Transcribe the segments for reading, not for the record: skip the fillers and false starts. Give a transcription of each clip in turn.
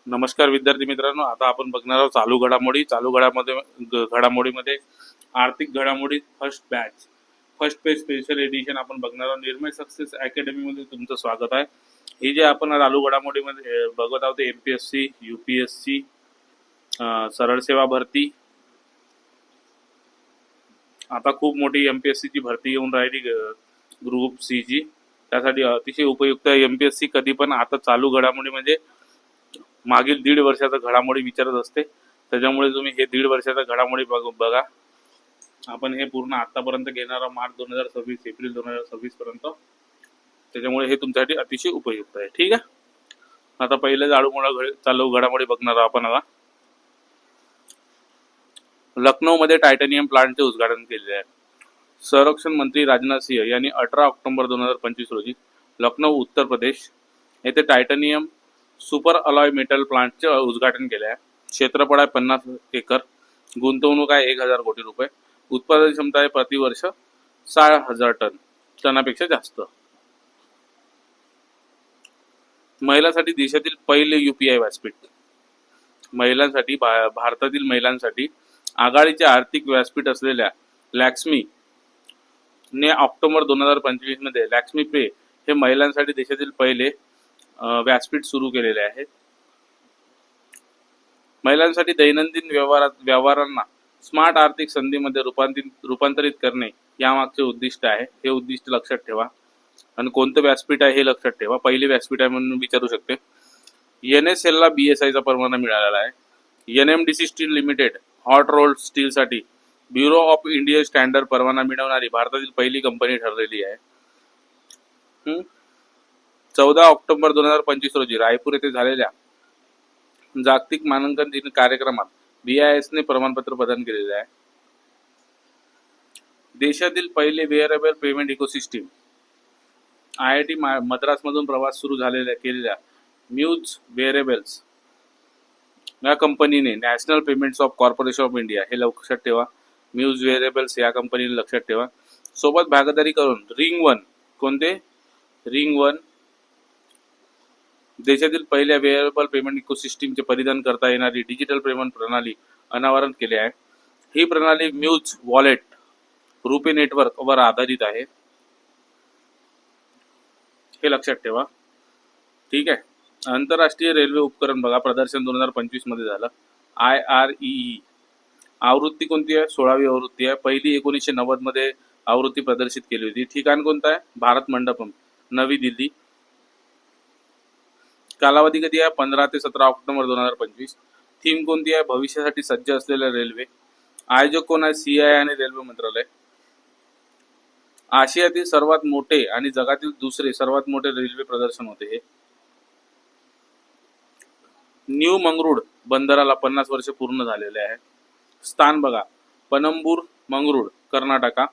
नमस्कार विद्यार्थी मित्रांनो, आता आपण बघणार आहोत घडामोडीमध्ये आर्थिक घडामोडी फर्स्ट पेज स्पेशल एडिशन आपण बघणार आहोत. निर्मय सक्सेस अकॅडमी मध्ये तुमचं स्वागत आहे. ही जे आपण चालू घडामोडीमध्ये बघत आहोत ते MPSC, UPSC, सरळ सेवा भरती. आता खूप मोठी MPSC ची भरती येऊन राहिली ग्रुप सी ची. त्यासाठी अतिशय उपयुक्त आहे MPSC. कधी पण आता चालू घडामोडी म्हणजे मागील 1.5 वर्षाचा घडामोडी विचारत असते. त्याच्यामुळे तुम्ही हे 1.5 वर्षाचा घडामोडी बघा. आपण हे पूर्ण आतापर्यंत घेणार आहोत मार्च 2026 एप्रिल 2026 पर्यंत. त्याच्यामुळे हे तुमच्यासाठी अतिशय उपयुक्त आहे. ठीक आहे. आता पहिले चालू घडामोडी बघणार आहोत आपण. आता लखनौ मध्ये टायटॅनियम प्लांटचे उद्घाटन केले आहे. संरक्षण मंत्री राजनाथ सिंह यांनी 18 ऑक्टोबर 2025 रोजी लखनौ उत्तर प्रदेश येथे टायटॅनियम सुपर अलॉय मेटल प्लांटचे उद्घाटन केले आहे. क्षेत्रफळ आहे 50 एकर. गुंतवणूक आहे 1000 कोटी रुपये. उत्पादन क्षमता आहे प्रतिवर्ष 60,000 टनापेक्षा जास्त. महिलांसाठी देशातील पहिले UPI व्यासपीठ. महिलांसाठी भारतातील महिलांसाठी आघाडीचे आर्थिक व्यासपीठ असलेल्या लॅक्ष्मी ने ऑक्टोबर 2025 मध्ये लॅक्ष्मी पे हे महिलांसाठी देशातील पहिले व्यासपीठ सुरू केलेले आहे. महिलांसाठी दैनंदिन व्यवहारांना स्मार्ट आर्थिक संधीमध्ये रूपांतरित करणे यामागचे उद्दिष्ट आहे. हे उद्दिष्ट लक्षात ठेवा. आणि कोणतं व्यासपीठ आहे हे लक्षात ठेवा. पहिले व्यासपीठ आहे म्हणून विचारू शकते. NSL ला BSI चा परवाना मिळालेला आहे. NMDC steel limited hot rolled steel साठी ब्युरो ऑफ इंडियन स्टँडर्ड परवाना मिळवणारी भारतातील पहिली कंपनी ठरलेली आहे. 14 ऑक्टोबर 2025 रोजी रायपूर येथे झालेल्या जागतिक मानांकन दिन कार्यक्रमात BIS ने प्रमाणपत्र प्रदान केलेले आहे. देशातील पहिले wearable payment ecosystem IIT Madras मधून प्रवास सुरू केलेल्या म्यूज वेअरेबल्स या कंपनीने national payments of corporation of India हे लक्षात ठेवा. म्यूज वेअरेबल्स या कंपनीने लक्षात ठेवा. सोबत भागीदारी करून रिंग वन देशातील पहिल्या वेअरेबल पेमेंट इकोसिस्टीमचे परिधान करता येणारी डिजिटल पेमेंट प्रणाली अनावरण केले आहे. ही प्रणाली म्यूज वॉलेट रुपे नेटवर्क वर आधारित आहे. हे लक्षात ठेवा. ठीक आहे. आंतरराष्ट्रीय रेल्वे उपकरण बघा प्रदर्शन 2025 मध्ये झालं. IREE आवृत्ती कोणती आहे? 16वी आवृत्ती आहे. पहिली 1990 मध्ये आवृत्ती प्रदर्शित केली होती. ठिकाण कोणतं आहे? भारत मंडपम, नवी दिल्ली. कालावधी कधी आहे? 15 ते 17 ऑक्टोबर 2025. थीम कोणती आहे? भविष्यासाठी सज्ज असलेल्या रेल्वे. आयोजक कोण आहे? CI आणि रेल्वे मंत्रालय. आशियातील सर्वात मोठे आणि जगातील दुसरे सर्वात मोठे रेल्वे प्रदर्शन होते हे. न्यू मंगरुळ बंदराला 50 वर्ष पूर्ण झालेले आहे. स्थान बघा पनंबूर मंगरुळ, कर्नाटका.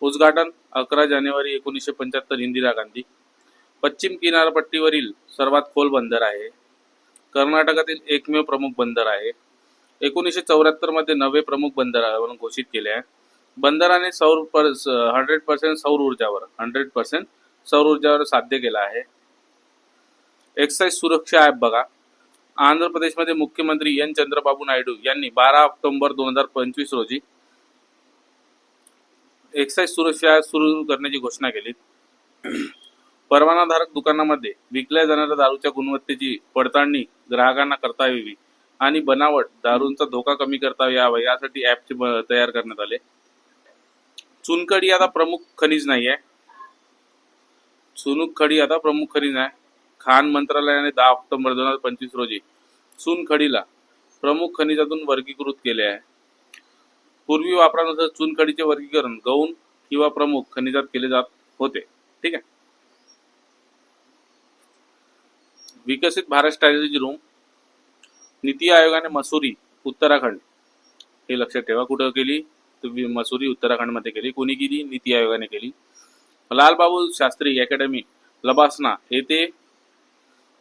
उद्घाटन 11 जानेवारी 1975 इंदिरा गांधी. पश्चिम किनारपट्टीवरील सर्वात खोल बंदर आहे. कर्नाटकातील एकमेव प्रमुख बंदर आहे. 1974 मध्ये नवे प्रमुख बंदर म्हणून घोषित केले आहे. बंदराने 100% सौर ऊर्जावर साध्य केला आहे. एक्साइज सुरक्षा ऍप बघा. आंध्र प्रदेशमध्ये मुख्यमंत्री N. चंद्रबाबू नायडू यांनी 12 ऑक्टोबर 2025 रोजी एक्साइज सुरक्षा सुरू करण्याची घोषणा केली. परवानाधारक दुकानामध्ये विकल्या जाणाऱ्या दारूच्या गुणवत्तेची पडताळणी ग्राहकांना करता यावी आणि बनावट दारूंचा धोका कमी करता यावा यासाठी ऍप तयार करण्यात आले. चुनखडी आता प्रमुख खनिज नाही आहे. चुनखडी आता प्रमुख खनिज आहे. खान मंत्रालयाने 10 ऑक्टोबर 2025 रोजी चुनखडीला प्रमुख खनिजातून वर्गीकृत केले आहे. पूर्वी वापरानुसार चुनखडीचे वर्गीकरण गौण किंवा प्रमुख खनिजात केले जात होते. ठीक आहे. विकसित भारत स्ट्रॅटेजी रूम. नीती आयोगाने मसुरी, उत्तराखंड हे लक्षात ठेवा. कुठं केली? मसुरी, उत्तराखंड मध्ये केली. कोणी केली? नीती आयोगाने केली. लाल बहादूर शास्त्री अकॅडमी लबासना येथे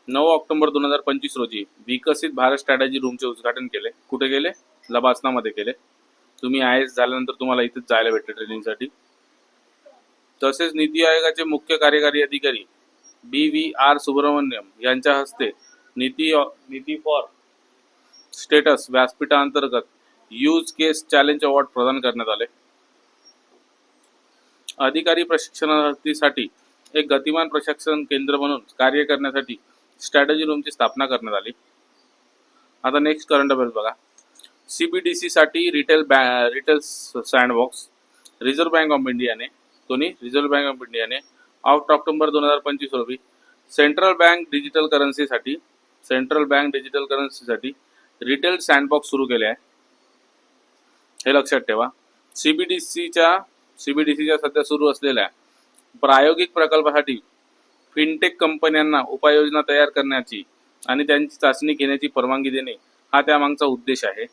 9 ऑक्टोबर 2025 रोजी विकसित भारत स्ट्रॅटेजी रूमचे उद्घाटन केले. कुठे केले? लबासना मध्ये केले. तुम्ही IAS झाल्यानंतर तुम्हाला इथेच जायला भेटते ट्रेनिंगसाठी. तसेच नीती आयोगाचे मुख्य कार्यकारी अधिकारी BVR सुब्रमण्यम यांच्या हस्ते नीती फॉर स्टेटस व्यासपीठांतर्गत यूज केस चॅलेंज अवॉर्ड प्रदान करण्यात आले. अधिकारी प्रशिक्षणार्थीसाठी एक गतिमान प्रशिक्षण केंद्र म्हणून कार्य करण्यासाठी स्ट्रॅटेजी रूमची स्थापना करण्यात आली. आता नेक्स्ट करंट अफेअर्स बघा. CBDC साठी retail sandbox reserve bank of इंडियाने रिझर्व्ह बँक ऑफ इंडियाने 8 ऑक्टोबर 2025 रोजी सेंट्रल बँक डिजिटल करन्सीसाठी रिटेल सँडबॉक्स सुरू केले आहे. हे लक्षात ठेवा. सीबीडीसीच्या सध्या सुरू असलेल्या प्रायोगिक प्रकल्पासाठी फिनटेक कंपन्यांना उपाययोजना तयार करण्याची आणि त्यांची चाचणी घेण्याची परवानगी देणे हा त्यामागचा उद्देश आहे.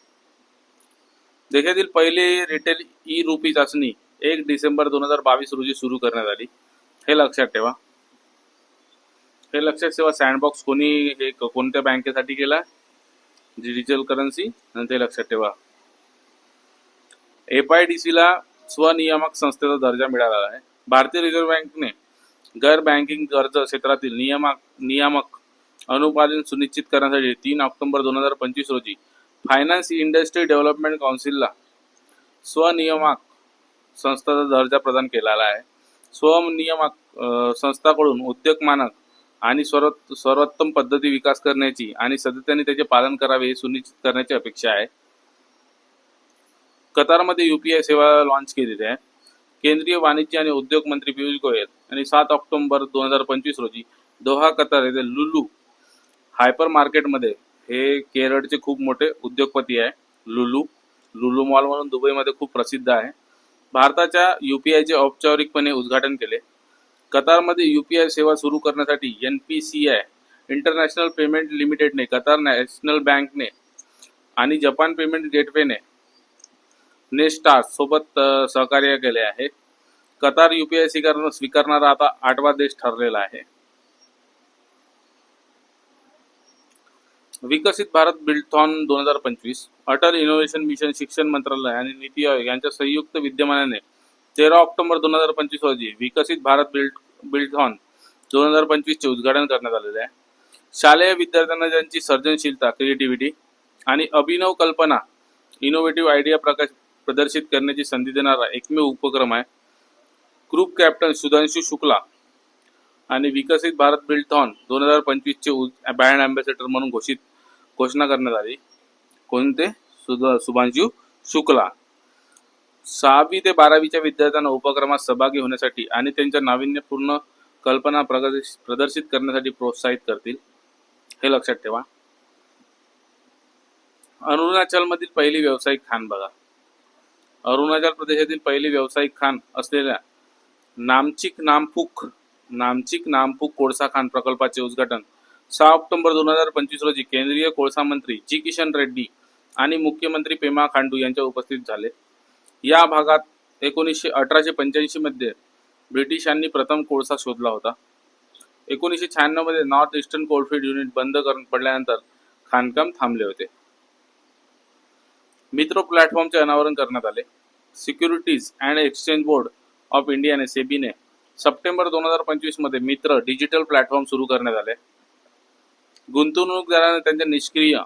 देशातील पहिली रिटेल ई रुपी चाचणी 1 डिसेंबर 2022 रोजी सुरू करण्यात आली. हे लक्षात ठेवा. सँडबॉक्स कोणत्या बँकेसाठी केला? Digital currency. ते लक्षात ठेवा. FIDC ला स्वनियामक संस्थेचा दर्जा मिळाला आहे. भारतीय रिझर्व्ह बँकेने गैर बँकिंग कर्ज क्षेत्रातील नियामक अनुपालन सुनिश्चित करण्यासाठी 3 ऑक्टोबर 2025 रोजी फायनान्स इंडस्ट्री डेव्हलपमेंट काउन्सिलला स्वनियामक संस्थाचा दर्जा प्रदान केलेला आहे. स्वनियामक संस्थांकडून उद्योग मानक आणि सर्वोत्तम पद्धती विकास करण्याची आणि सदस्यांनी त्याचे पालन करावे हे सुनिश्चित करण्याची अपेक्षा आहे. कतारमध्ये UPI सेवा लॉन्च केलेली आहे. केंद्रीय वाणिज्य आणि उद्योग मंत्री पियुष गोयल यांनी 7 ऑक्टोबर 2025 रोजी दोहा कतार येथे लुलू हायपर मार्केटमध्ये, हे केरळचे खूप मोठे उद्योगपती आहे, लुलू मॉल म्हणून दुबईमध्ये खूप प्रसिद्ध आहे, भारताच्या UPIचे औपचारिकपणे उद्घाटन केले. कतारमध्ये UPI सेवा सुरू करण्यासाठी NPCI इंटरनॅशनल पेमेंट लिमिटेडने, कतार नॅशनल बँकने आणि जपान पेमेंट गेटवेने नेस्टार सोबत सहकार्य केले आहे. कतार UPI स्वीकारणारा आता 8वा देश ठरलेला आहे. विकसित भारत बिल्डथॉन 2025 अटल इनोव्हेशन मिशन, शिक्षण मंत्रालय आणि नीती आयोग यांच्या संयुक्त विद्यमानाने 13 ऑक्टोबर 2025 रोजी विकसित भारत बिल्डथॉन 2025 चे उद्घाटन करण्यात आलेले आहे. शालेय विद्यार्थ्यांना त्यांची सर्जनशीलता, क्रिएटिव्हिटी आणि अभिनव कल्पना, इनोव्हेटिव्ह आयडिया प्रदर्शित करण्याची संधी देणारा एकमेव उपक्रम आहे. ग्रुप कॅप्टन सुधांशु शुक्ला आणि विकसित भारत बिल्डथॉन 2025 चे ब्रँड अँबॅसेडर म्हणून घोषणा करण्यात आली. कोणते? शुभांशु शुक्ला. 6वी ते 12वीच्या विद्यार्थ्यांना उपक्रमात सहभागी होण्यासाठी आणि त्यांच्या नाविन्यपूर्ण कल्पना प्रदर्शित करण्यासाठी प्रोत्साहित करतील. हे लक्षात ठेवा. अरुणाचलमधील पहिली व्यावसायिक खाण बघा. अरुणाचल प्रदेशातील पहिली व्यावसायिक खाण असलेल्या नामचिक नामपूक कोळसा खाण प्रकल्पाचे उद्घाटन 6 ऑक्टोबर 2025 रोजी केंद्रीय कोळसा मंत्री जी किशन रेड्डी आणि मुख्यमंत्री पेमा खांडू यांच्या उपस्थित झाले. या भागात 1885 मध्ये ब्रिटिशांनी प्रथम कोळसा शोधला होता. 1996 मध्ये नॉर्थ ईस्टर्न कोलफील्ड युनिट बंद पडल्यानंतर खाणकाम थांबले होते. मित्र प्लॅटफॉर्मचे अनावरण करण्यात आले. Securities and exchange board of इंडियाने सेबीने सप्टेंबर 2025 मध्ये मित्र डिजिटल प्लॅटफॉर्म सुरू करण्यात आले. गुंतवणूकदारांना त्यांच्या निष्क्रिय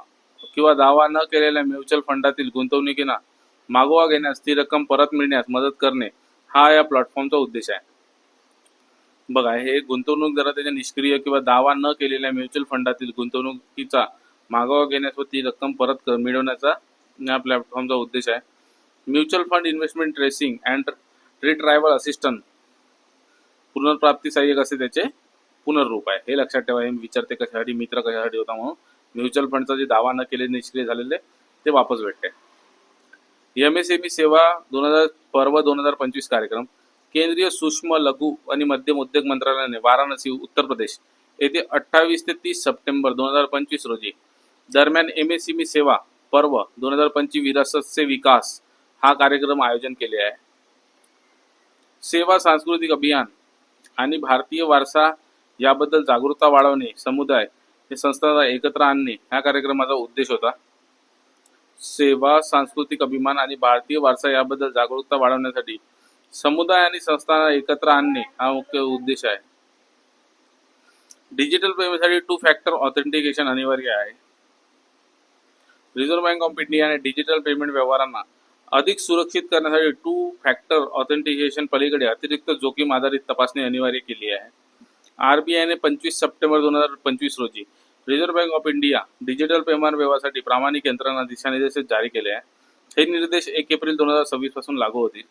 किंवा दावा न केलेल्या म्युच्युअल फंडातील गुंतवणुकींना मागोवा घेण्यास, ती रक्कम परत मिळण्यास मदत करणे हा या प्लॅटफॉर्मचा उद्देश आहे. बघा, हे गुंतवणूकदार त्यांच्या निष्क्रिय किंवा दावा न केलेल्या म्युच्युअल फंडातील गुंतवणुकीचा मागोवा घेण्यास व ती रक्कम परत मिळवण्याचा या प्लॅटफॉर्मचा उद्देश आहे. Mutual fund investment tracing and retrieval assistant, पुनर्प्राप्ती सहाय्यक असे त्याचे पुनर्रूप आहे. हे लक्षात ठेवा. हे विचारते कशासाठी, मित्र कशासाठी होता म्हणून. म्युच्युअल फंडचा जे दावा न केले, निष्क्रिय झालेले ते वापस भेटते. MSME सेवा 2025 कार्यक्रम. केंद्रीय सूक्ष्म, लघु आणि मध्यम उद्योग मंत्रालयाने वाराणसी, उत्तर प्रदेश येथे 28 ते 30 सप्टेंबर 2025 रोजी दरम्यान MSME सेवा पर्व 2025 विरासत से विकास हा कार्यक्रम आयोजन केले आहे. सेवा सांस्कृतिक अभियान आणि भारतीय वारसा याबद्दल जागरूकता वाढवणे, समुदाय हे संस्थांना एकत्र आणणे हा कार्यक्रमाचा उद्देश होता. सेवा, सांस्कृतिक अभिमान आणि भारतीय वारसा याबद्दल जागरूकता वाढवण्यासाठी समुदाय आणि संस्थांना एकत्र आणणे हा मुख्य उद्देश आहे. डिजिटल पेमेंटसाठी 2 फॅक्टर ऑथेंटिकेशन अनिवार्य आहे. रिझर्व्ह बँक ऑफ इंडियाने डिजिटल पेमेंट व्यवहारांना अधिक सुरक्षित करण्यासाठी 2 फॅक्टर ऑथेंटिकेशन पलीकडे अतिरिक्त जोखीम आधारित तपासणी अनिवार्य केली आहे. आरबीआयने 25 सप्टेंबर 2025 रोजी reserve bank of India digital payment व्यवहारासाठी प्रामाणिक यंत्रणा दिशानिर्देश जारी केले आहे. हे निर्देश 1 एप्रिल 2026 पासून लागू होतील.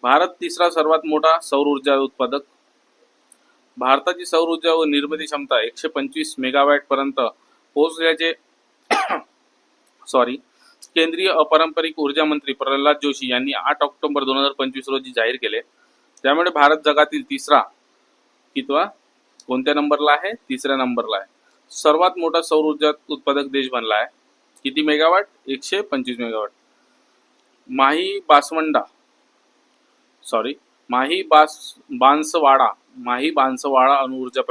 भारत तिसरा सर्वात मोठा सौर ऊर्जा उत्पादक. भारताची सौर ऊर्जा व निर्मिती क्षमता 125 मेगावॅट पर्यंत पोहोचल्याचे केंद्रीय अपारंपरिक ऊर्जा मंत्री प्रल्हाद जोशी यांनी 8 ऑक्टोबर 2025 रोजी जाहीर केले. त्यामुळे भारत जगातील कोणत्या नंबरला आहे? तिसऱ्या नंबरला आहे. सर्वात मोठा सौर ऊर्जा उत्पादक देश बनला आहे. किती मेगावॅट? 125 मेगावॅट. माही बांसवाडा अणुऊर्जा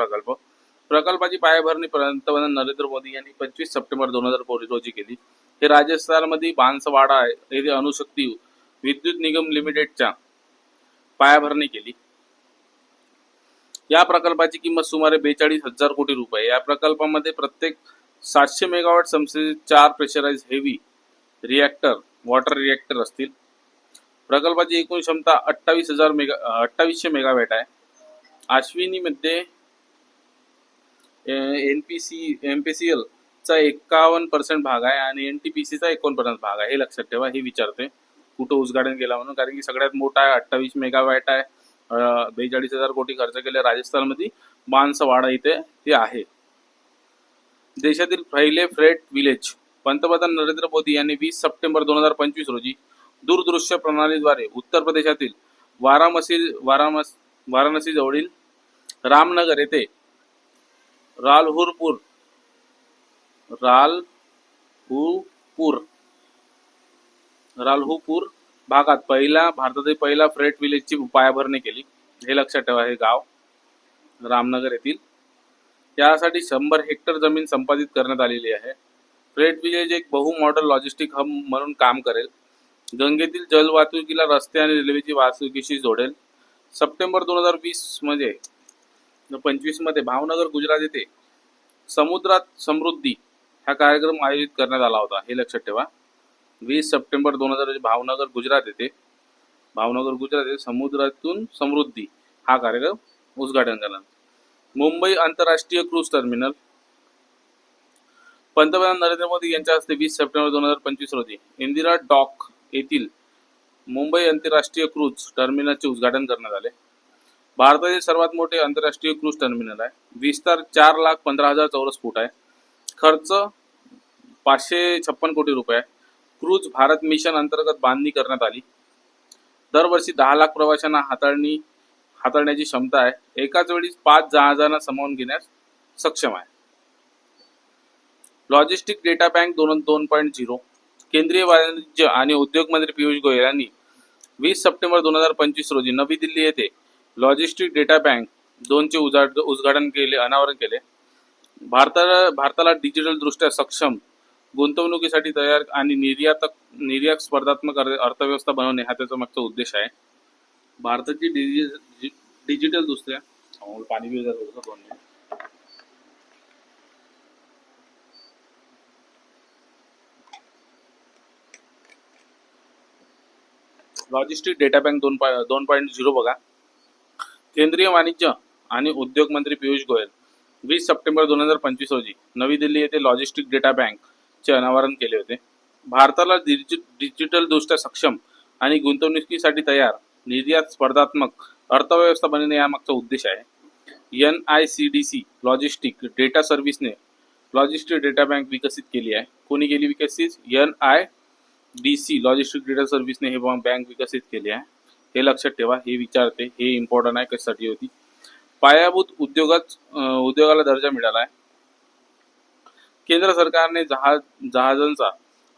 प्रकल्पाची पायाभरणी पंतप्रधान नरेंद्र मोदी यांनी 25 सप्टेंबर 2024 रोजी केली. हे राजस्थानमध्ये बांसवाडा येथे अणुशक्ती विद्युत निगम लिमिटेडच्या पायाभरणी केली. या प्रकल्पाची किंमत सुमारे 42,000 कोटी रुपये. या प्रकल्पामध्ये प्रत्येक 700 मेगावॅट क्षमतेचे 4 प्रेशराइज हेवी वॉटर रिएक्टर असतील. प्रकल्पाची एकूण क्षमता 2800 मेगावॅट आहे. अश्विनीमध्ये एमपीसीएल चा 51% भाग आहे आणि एनटीपीसी चा 51% भाग आहे. हे लक्षात ठेवा. हे विचारते कुठं उद्घाटन केला म्हणून, कारण की सगळ्यात मोठा आहे, 28 मेगावॅट आहे. 42,000 कोटी खर्च केले. राजस्थानमध्ये बांसवाडा इथे ते आहे. देशातील पहिले फ्रेट विलेज. पंतप्रधान नरेंद्र मोदी यांनी 20 सप्टेंबर 2025 रोजी दूरदृश्य प्रणालीद्वारे उत्तर प्रदेशातील वाराणसी जवळील रामनगर येथे रालहुरपूर भागात भारतातील पहिला फ्रेट विलेजची पायाभरणी केली. हे लक्षात ठेवा. हे गाव रामनगर येथील. यासाठी 100 हेक्टर जमीन संपादित करण्यात आलेली आहे. फ्रेट विलेज एक बहु-मॉडल लॉजिस्टिक हब म्हणून काम करेल. गंगेतील जलवाहतुकीला रस्ते आणि रेल्वेची वाहतुकीशी जोडेल. सप्टेंबर 2025 मध्ये भावनगर गुजरात येथे समुद्रात समृद्धी हा कार्यक्रम आयोजित करण्यात आला होता. हे लक्षात ठेवा. 20 सप्टेंबर 2000 भावनगर गुजरात येथे समुद्रातून समृद्धी हा कार्यक्रम उद्घाटन करण्यात. मुंबई आंतरराष्ट्रीय क्रूज टर्मिनल. पंतप्रधान नरेंद्र मोदी यांच्या हस्ते 20 सप्टेंबर 2025 रोजी इंदिरा डॉक येथील मुंबई आंतरराष्ट्रीय क्रूज टर्मिनलचे उद्घाटन करण्यात आले. भारतातील सर्वात मोठे आंतरराष्ट्रीय क्रूज टर्मिनल आहे. विस्तार 4,15,000 चौरस फूट आहे. खर्च 556 कोटी रुपये. क्रूज भारत मिशन अंतर्गत बांधणी करण्यात आली. दरवर्षी 10 लाख प्रवाशांना हाताळण्याची क्षमता आहे. एकाच वेळी 5 जहाजांना सामावून घेण्यास सक्षम आहे. Logistic data bank 2.0. केंद्रीय वाणिज्य आणि उद्योग मंत्री पियुष गोयल यांनी 20 सप्टेंबर 2025 रोजी नवी दिल्ली येथे लॉजिस्टिक डेटा बँक 2 चे अनावरण केले. भारताला डिजिटल दृष्ट्या सक्षम, गुंतवणुकीसाठी तयार आणि निर्यात स्पर्धात्मक अर्थव्यवस्था बनवणे हा त्याचा मागचा उद्देश आहे. भारताची डिजिटल दृष्ट्या पाणी बिल लॉजिस्टिक डेटा बँक 2.0 बघा. केंद्रीय वाणिज्य आणि उद्योग मंत्री पियुष गोयल 20 सप्टेंबर 2025 रोजी नवी दिल्ली येथे लॉजिस्टिक डेटा बँक चे अनावरण केले होते. भारताला डिजिटल दृष्ट्या सक्षम आणि गुंतवणुकीसाठी तयार, निर्यात स्पर्धात्मक अर्थव्यवस्था बनवणे हा मागचा उद्देश आहे. NICDC लॉजिस्टिक डेटा सर्व्हिसने लॉजिस्टिक डेटा बँक विकसित केली आहे. कोणी केली विकसित? NIDC लॉजिस्टिक डेटा सर्व्हिसने हे बँक विकसित केली आहे. हे लक्षात ठेवा. हे विचारते. हे इम्पॉर्टंट आहे. कशासाठी होती? पायाभूत उद्योगाला दर्जा मिळाला आहे. केंद्र सरकारने जहाजांचा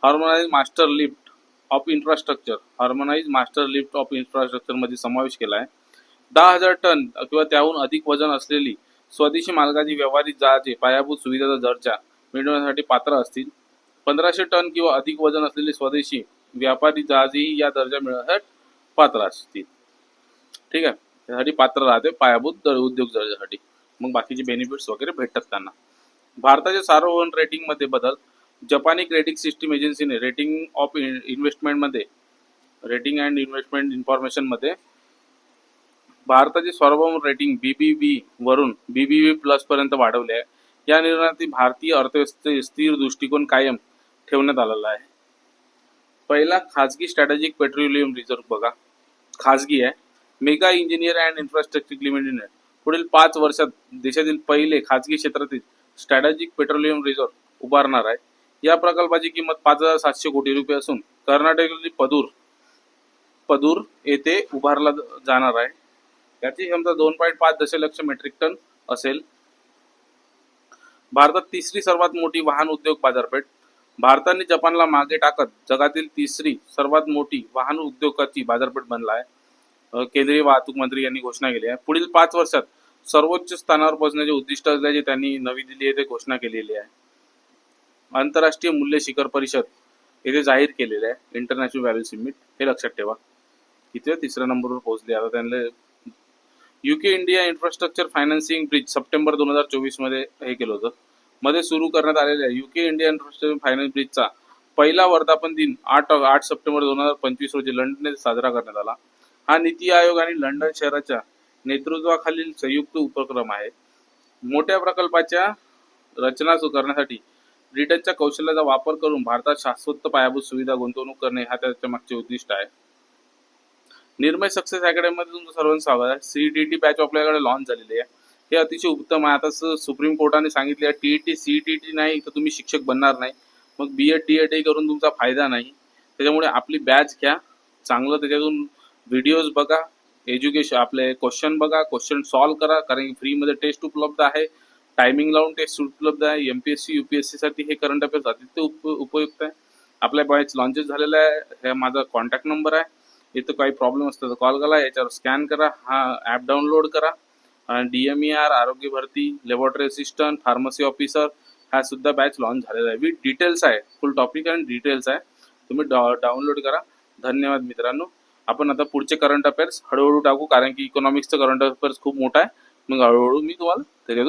harmonise master lift off infrastructure मध्ये समावेश केला आहे. 10,000 टन किंवा त्याहून अधिक वजन असलेली स्वदेशी मालकाची व्यावहारिक जहाजे पायाभूत सुविधाचा दर्जा मिळवण्यासाठी पात्र असतील. 1,500 टन किंवा अधिक वजन असलेली स्वदेशी व्यापारी जहाजेही या दर्जा मिळवण्यासाठी पात्र असतील. ठीक आहे. त्यासाठी पात्र राहते पायाभूत उद्योग दर्जासाठी. मग बाकीचे बेनिफिट्स वगैरे भेटतात त्यांना. भारताच्या सार्वभौम रेटिंगमध्ये बदल. जपानी क्रेडिट सिस्टीम एजन्सीने रेटिंग ऑफ इन्व्हेस्टमेंटमध्ये रेटिंग अँड इन्व्हेस्टमेंट इन्फॉर्मेशनमध्ये भारताची सार्वभौम रेटिंग BBB वरून BBB प्लस पर्यंत वाढवले आहे. या निर्णयात भारतीय अर्थव्यवस्थेचे स्थिर दृष्टिकोन कायम ठेवण्यात आलेला आहे. पहिला खाजगी स्ट्रॅटेजिक पेट्रोलियम रिझर्व्ह बघा, खाजगी आहे. Mega engineer and infrastructure limited पुढील 5 वर्षात देशातील पहिले खाजगी क्षेत्रातील स्ट्रॅटेजिक पेट्रोलियम रिझर्व्ह उभारणार आहे. या प्रकल्पाची किंमत 5,700 कोटी रुपये असून कर्नाटकातील पदूर येथे उभारला जाणार आहे. याची क्षमता 2.5 दशलक्ष मेट्रिक टन असेल. भारतात तिसरी सर्वात मोठी वाहन उद्योग बाजारपेठ. भारताने जपानला मागे टाकत जगातील तिसरी सर्वात मोठी वाहन उद्योगाची बाजारपेठ बनला आहे. केंद्रीय वाहतूक मंत्री यांनी घोषणा केली आहे. पुढील 5 वर्षात सर्वोच्च स्थानावर पोहोचण्याचे उद्दिष्ट असल्याचे त्यांनी नवी दिल्ली येथे घोषणा केलेली आहे. आंतरराष्ट्रीय मूल्य शिखर परिषद येथे जाहीर केलेले आहे. इंटरनॅशनल व्हॅल्यू समिट हे लक्षात ठेवा. इथे 3ऱ्या नंबरवर पोहोचले. आता त्यांना UK India infrastructure financing bridge September 2024 मध्ये हे केलं होतं. मध्ये सुरू करण्यात आलेल्या UK इंडिया इन्फ्रास्ट्रक्चर फायनान्स ब्रिजचा पहिला वर्धापन दिन 8 सप्टेंबर 2025 रोजी लंडन येथे साजरा करण्यात आला. हा नीती आयोग आणि लंडन शहराच्या नेतृत्वाखालील संयुक्त उपक्रम आहे. मोठ्या प्रकल्पाच्या रचना करण्यासाठी ब्रिटनच्या कौशल्याचा वापर करून भारतात शाश्वत पायाभूत सुविधा गुंतवणूक करणे हा त्याच्या मागचे उद्दिष्ट आहे. निर्मय सक्सेस अकॅडमीमध्ये तुमचं सर्वांचं स्वागत आहे. CET बॅच आपल्याकडे लॉन्च झालेली आहे. हे अतिशय उत्तम आहे. आता सुप्रीम कोर्टाने सांगितले आहे TET CET नाही तर तुम्ही शिक्षक बनणार नाही. मग BEd DEd करून तुमचा फायदा नाही. त्याच्यामुळे आपली बॅच घ्या, चांगलं त्याच्यातून व्हिडिओज बघा, एज्युकेशन आपले क्वेश्चन बघा, क्वेश्चन सॉल्व करा, कारण की फ्रीमध्ये टेस्ट उपलब्ध आहे, टायमिंग लावून टेस्ट उपलब्ध आहे. MPSC UPSC साठी हे करंट अफेअर्स अतिशय उपयुक्त आहे. आपल्या बॅच लॉन्चेस झालेला आहे. हे माझा कॉन्टॅक्ट नंबर आहे. इथं काही प्रॉब्लेम असतो तर कॉल करा, याच्यावर स्कॅन करा, हा ॲप डाउनलोड करा. DMER, आरोग्य भरती, लॅबोरेटरी असिस्टंट, फार्मसी ऑफिसर हा सुद्धा बॅच लॉन्च झालेला आहे. विथ डिटेल्स आहे, फुल टॉपिक आणि डिटेल्स आहे. तुम्ही डाउनलोड करा. धन्यवाद मित्रांनो. आपण आता पुढचे करंट अफेअर्स हळूहळू टाकू, कारण की इकॉनॉमिक्सचं करंट अफेअर्स खूप मोठा आहे. मग हळूहळू मी तुम्हाला त्याच्यातून